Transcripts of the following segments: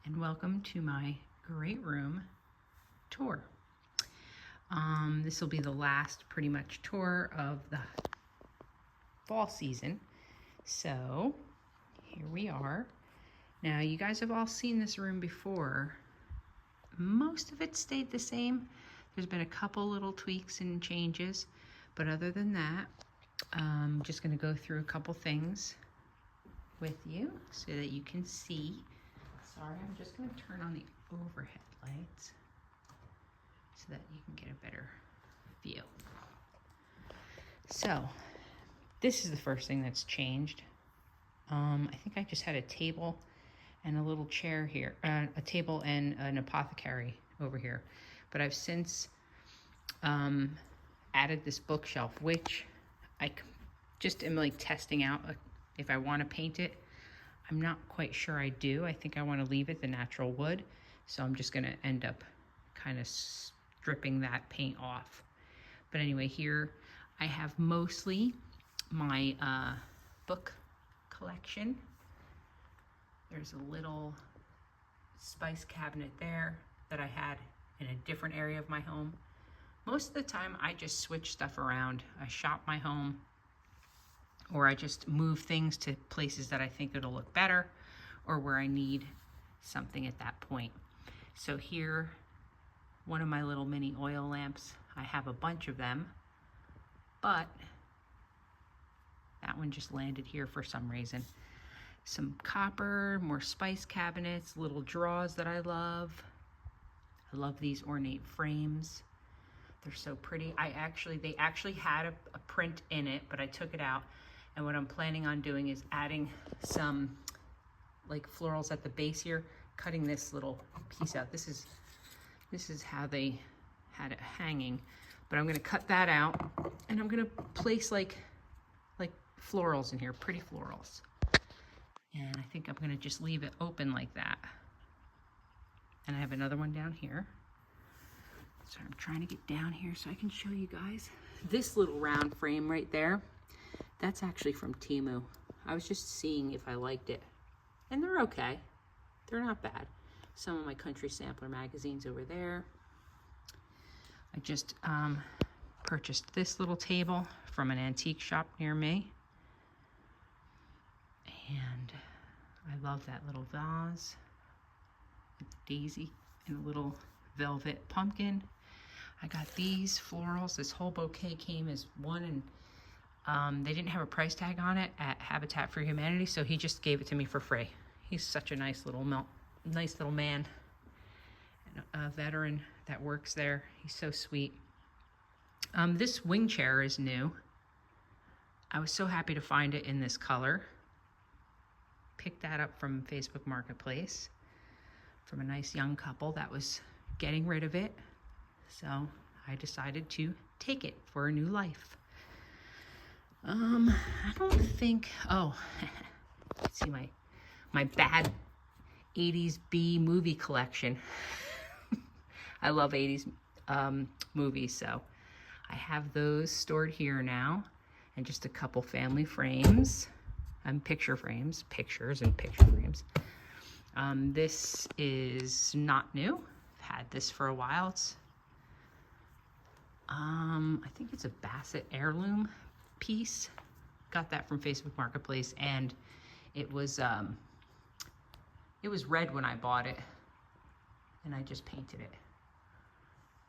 and welcome to my great room tour. This will be the last pretty much tour of the fall season. So here we are. Now you guys have all seen this room before. Most of it stayed the same. There's been a couple little tweaks and changes, but other than that, I'm just going to go through a couple things with you so that you can see. Sorry, I'm just going to turn on the overhead lights so that you can get a better view. So this is the first thing that's changed. I think I just had a table and a little chair here, a table and an apothecary over here, but I've since added this bookshelf, which I just am like testing out if I want to paint it. I'm not quite sure I do. I think I want to leave it the natural wood, so I'm just going to end up kind of stripping that paint off. But anyway, here I have mostly my book collection. There's a little spice cabinet there that I had in a different area of my home. Most of the time I just switch stuff around. I shop my home, or I just move things to places that I think it'll look better or where I need something at that point. So here, one of my little mini oil lamps, I have a bunch of them, but that one just landed here for some reason. Some copper, more spice cabinets, little drawers that I love. I love these ornate frames. They're so pretty. They actually had a print in it, but I took it out. And what I'm planning on doing is adding some like florals at the base here, cutting this little piece out. This is how they had it hanging, but I'm gonna cut that out and I'm gonna place like florals in here, pretty florals. And I think I'm gonna just leave it open like that. And I have another one down here. So I'm trying to get down here so I can show you guys. This little round frame right there, that's actually from Temu. I was just seeing if I liked it. And they're okay. They're not bad. Some of my country sampler magazines over there. I just purchased this little table from an antique shop near me. And I love that little vase with the daisy and a little velvet pumpkin. I got these florals. This whole bouquet came as one, and they didn't have a price tag on it at Habitat for Humanity, so he just gave it to me for free. He's such a nice little man, and a veteran that works there. He's so sweet. This wing chair is new. I was so happy to find it in this color. Picked that up from Facebook Marketplace from a nice young couple that was getting rid of it. So I decided to take it for a new life. I don't think, let's see my bad 80s B movie collection. I love 80s movies, so I have those stored here now, and just a couple family frames and pictures and picture frames. This is not new. I've had this for a while. I think it's a Bassett heirloom piece. Got that from Facebook Marketplace, and it was red when I bought it, and I just painted it.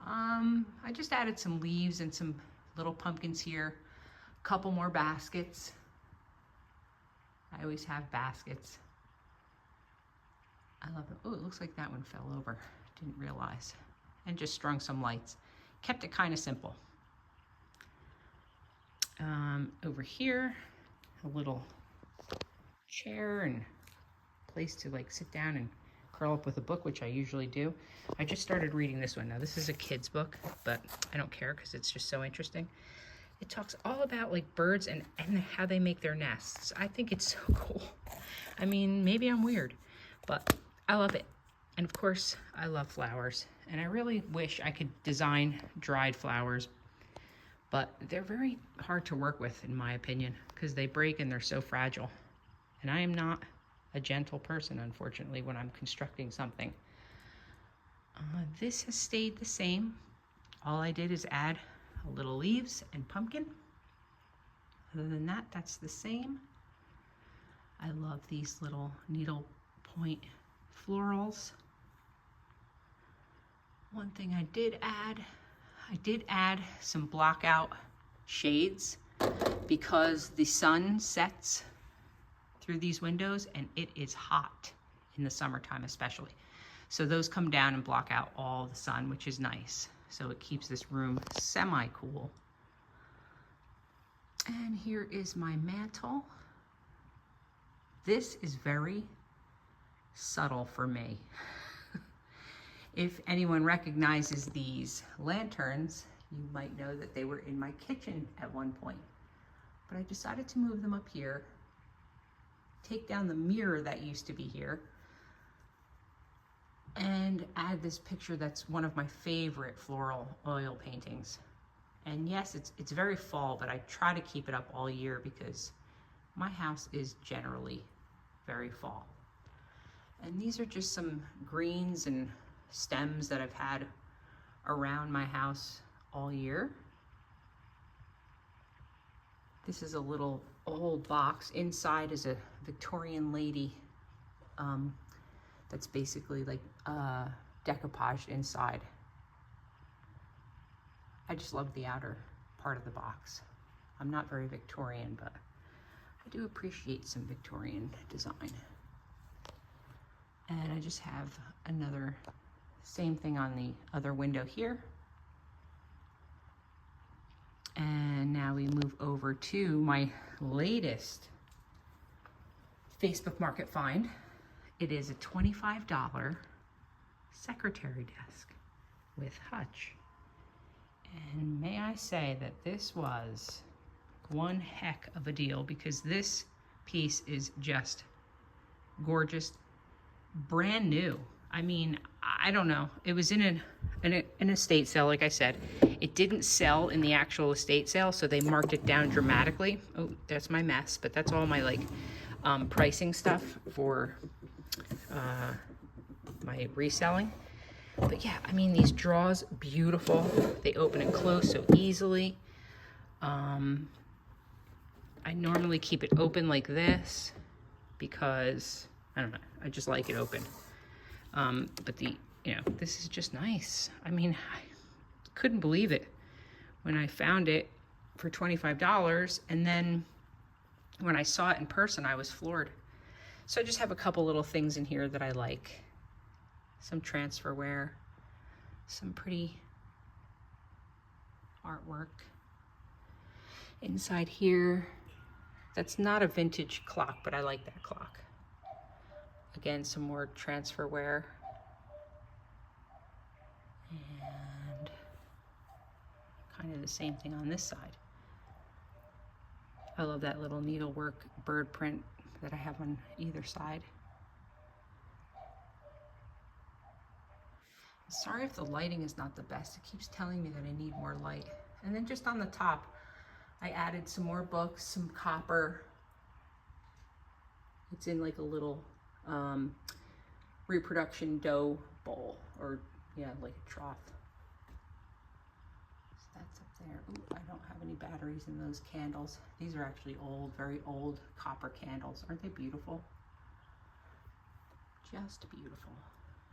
I just added some leaves and some little pumpkins here, a couple more baskets. I always have baskets. I love them. Oh, it looks like that one fell over. Didn't realize. And just strung some lights. Kept it kind of simple. Over here, a little chair and place to like sit down and curl up with a book, which I usually do. I just started reading this one. Now this is a kid's book, but I don't care because it's just so interesting. It talks all about like birds and how they make their nests. I think it's so cool. I mean, maybe I'm weird, but I love it. And of course, I love flowers. And I really wish I could design dried flowers, but they're very hard to work with, in my opinion, because they break and they're so fragile. And I am not a gentle person, unfortunately, when I'm constructing something. This has stayed the same. All I did is add a little leaves and pumpkin. Other than that, that's the same. I love these little needle point florals. One thing I did add some block out shades because the sun sets through these windows and it is hot in the summertime especially. So those come down and block out all the sun, which is nice. So it keeps this room semi-cool. And here is my mantle. This is very subtle for me. If anyone recognizes these lanterns, you might know that they were in my kitchen at one point. But I decided to move them up here, take down the mirror that used to be here, and add this picture that's one of my favorite floral oil paintings. And yes, it's very fall, but I try to keep it up all year because my house is generally very fall. And these are just some greens and stems that I've had around my house all year. This is a little old box. Inside is a Victorian lady that's basically like decoupaged inside. I just love the outer part of the box. I'm not very Victorian, but I do appreciate some Victorian design. And I just have another same thing on the other window here. And now we move over to my latest Facebook Market find. It is a $25 secretary desk with hutch. And may I say that this was one heck of a deal because this piece is just gorgeous, brand new. I mean, I don't know. It was in an estate sale, like I said. It didn't sell in the actual estate sale, so they marked it down dramatically. Oh, that's my mess, but that's all my like pricing stuff for my reselling. But yeah, I mean, these drawers, beautiful. They open and close so easily. I normally keep it open like this because, I don't know, I just like it open. But this is just nice. I mean, I couldn't believe it when I found it for $25. And then when I saw it in person, I was floored. So I just have a couple little things in here that I like. Some transferware, some pretty artwork. Inside here, that's not a vintage clock, but I like that clock. Again, some more transferware. And kind of the same thing on this side. I love that little needlework bird print that I have on either side. Sorry if the lighting is not the best. It keeps telling me that I need more light. And then just on the top, I added some more books, some copper. It's in like a little reproduction dough bowl, or yeah, like a trough. So that's up there. Ooh, I don't have any batteries in those candles. These are actually old, very old copper candles. Aren't they beautiful? Just beautiful.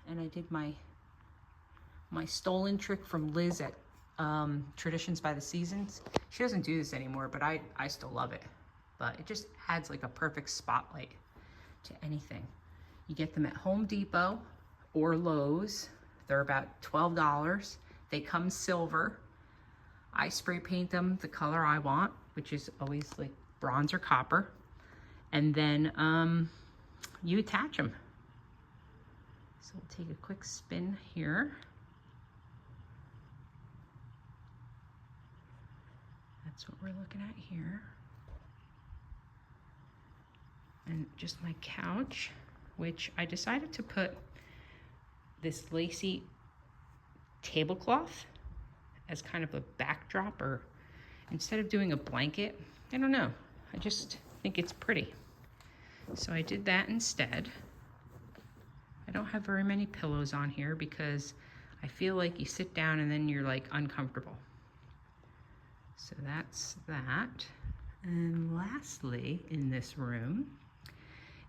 And I did my stolen trick from Liz at Traditions by the Seasons. She doesn't do this anymore, but I still love it. But it just adds like a perfect spotlight to anything. You get them at Home Depot or Lowe's. They're about $12. They come silver. I spray paint them the color I want, which is always like bronze or copper. And then you attach them. So we'll take a quick spin here. That's what we're looking at here. And just my couch, which I decided to put this lacy tablecloth as kind of a backdrop, or instead of doing a blanket, I don't know. I just think it's pretty. So I did that instead. I don't have very many pillows on here because I feel like you sit down and then you're like uncomfortable. So that's that. And lastly, in this room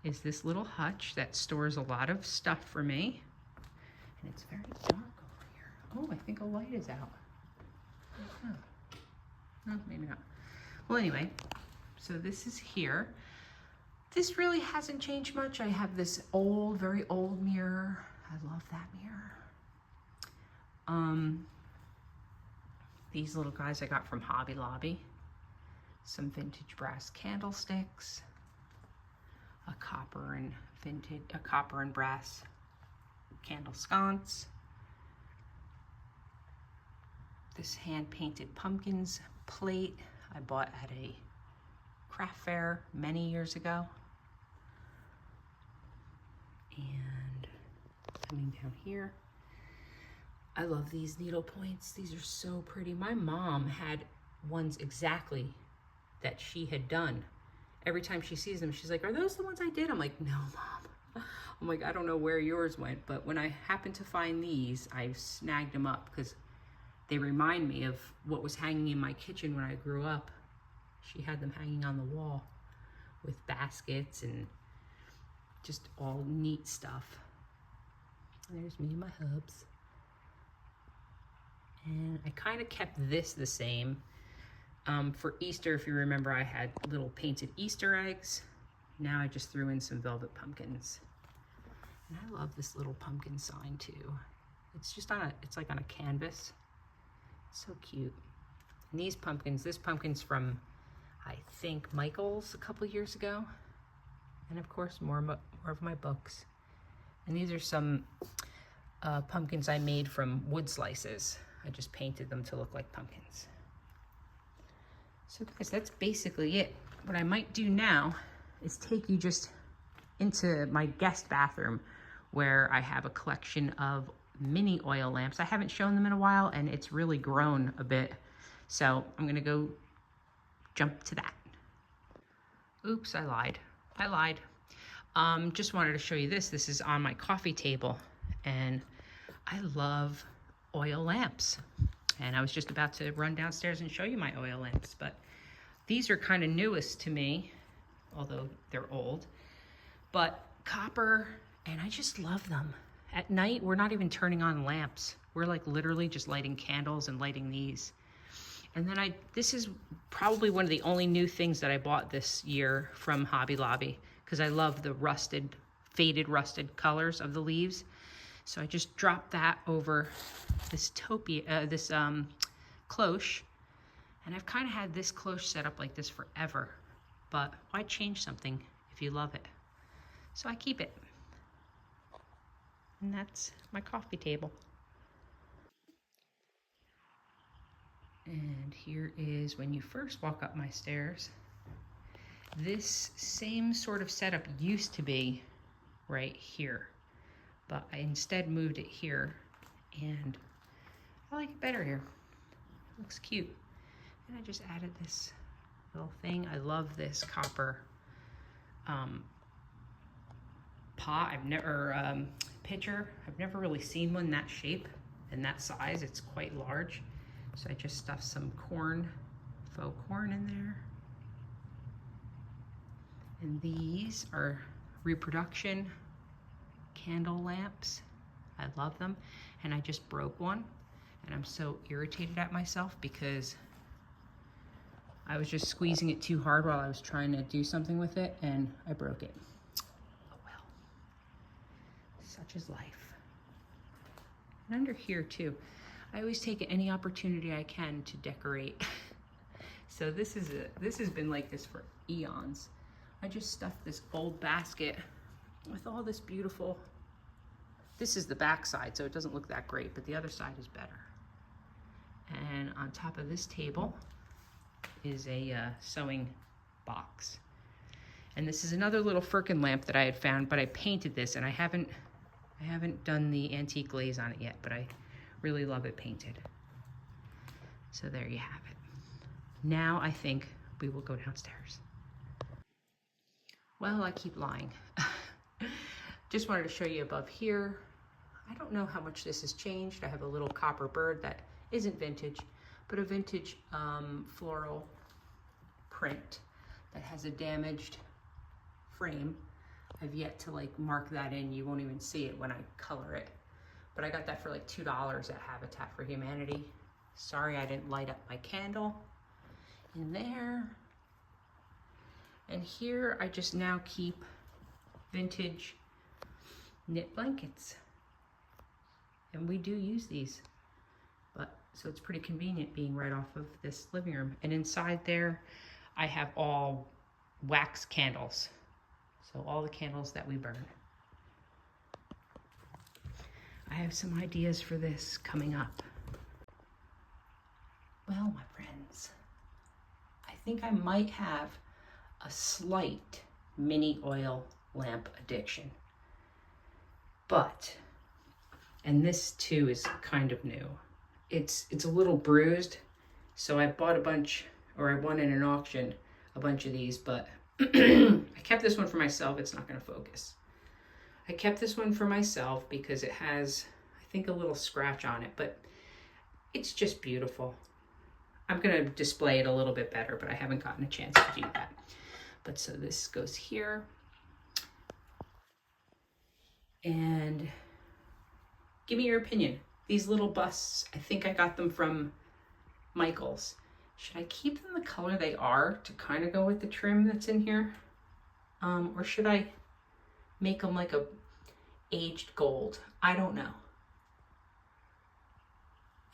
is this little hutch that stores a lot of stuff for me. And it's very dark over here. Oh, I think a light is out. Oh, no, maybe not. Well, anyway, so this is here. This really hasn't changed much. I have this old, very old mirror. I love that mirror. These little guys I got from Hobby Lobby. Some vintage brass candlesticks. A copper and brass candle sconce. This hand-painted pumpkins plate I bought at a craft fair many years ago. And coming down here, I love these needle points. These are so pretty. My mom had ones exactly that she had done. Every time she sees them, she's like, are those the ones I did? I'm like, no, Mom. I'm like, I don't know where yours went, but when I happened to find these, I snagged them up because they remind me of what was hanging in my kitchen when I grew up. She had them hanging on the wall with baskets and just all neat stuff. There's me and my hubs. And I kind of kept this the same. For Easter, if you remember, I had little painted Easter eggs. Now I just threw in some velvet pumpkins. And I love this little pumpkin sign too. It's just it's like on a canvas. So cute. And these pumpkins, this pumpkin's from, I think, Michael's a couple years ago. And of course, more of my books. And these are some pumpkins I made from wood slices. I just painted them to look like pumpkins. So guys, that's basically it. What I might do now is take you just into my guest bathroom where I have a collection of mini oil lamps. I haven't shown them in a while and it's really grown a bit. So I'm gonna go jump to that. Oops, I lied. Just wanted to show you this. This is on my coffee table and I love oil lamps. And I was just about to run downstairs and show you my oil lamps, but these are kind of newest to me, although they're old, but copper, and I just love them. At night, we're not even turning on lamps. We're like literally just lighting candles and lighting these. And then this is probably one of the only new things that I bought this year from Hobby Lobby, because I love the faded rusted colors of the leaves. So I just dropped that over this cloche, and I've kind of had this cloche set up like this forever, but why change something if you love it? So I keep it. And that's my coffee table. And here is when you first walk up my stairs. This same sort of setup used to be right here, but I instead moved it here, and I like it better here. It looks cute. And I just added this little thing. I love this copper pot. Pitcher. I've never really seen one that shape and that size. It's quite large. So I just stuffed some faux corn in there. And these are reproduction candle lamps. I love them. And I just broke one. And I'm so irritated at myself because I was just squeezing it too hard while I was trying to do something with it and I broke it. Oh well. Such is life. And under here too, I always take any opportunity I can to decorate. So this has been like this for eons. I just stuffed this old basket with all this beautiful, this is the back side, so it doesn't look that great, but the other side is better. And on top of this table is a sewing box. And this is another little firkin lamp that I had found, but I painted this, and I haven't done the antique glaze on it yet, but I really love it painted. So there you have it. Now I think we will go downstairs. Well, I keep lying. Just wanted to show you above here. I don't know how much this has changed. I have a little copper bird that isn't vintage, but a vintage floral print that has a damaged frame. I've yet to like mark that in. You won't even see it when I color it. But I got that for like $2 at Habitat for Humanity. Sorry I didn't light up my candle in there. And here I just now keep vintage knit blankets. And we do use these, but so it's pretty convenient being right off of this living room. And inside there, I have all wax candles. So all the candles that we burn. I have some ideas for this coming up. Well, my friends, I think I might have a slight mini oil lamp addiction. But, and this too is kind of new. It's a little bruised, so I bought a bunch, or I won in an auction a bunch of these, but I kept this one for myself. It's not going to focus. I kept this one for myself because it has, I think, a little scratch on it, but it's just beautiful. I'm going to display it a little bit better, but I haven't gotten a chance to do that. But so this goes here. And give me your opinion. These little busts, I think I got them from Michael's. Should I keep them the color they are to kind of go with the trim that's in here? Or should I make them like a aged gold? I don't know.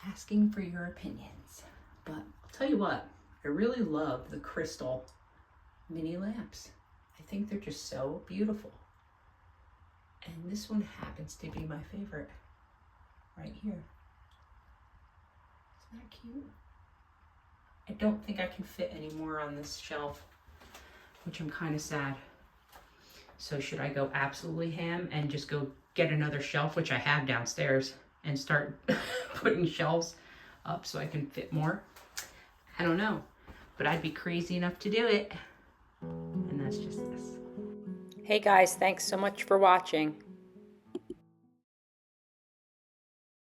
Asking for your opinions. But I'll tell you what, I really love the crystal mini lamps. I think they're just so beautiful. And this one happens to be my favorite right here. Isn't that cute? I don't think I can fit any more on this shelf, which I'm kind of sad. So should I go absolutely ham and just go get another shelf, which I have downstairs, and start putting shelves up so I can fit more? I don't know, but I'd be crazy enough to do it. And that's just this. Hey guys, thanks so much for watching.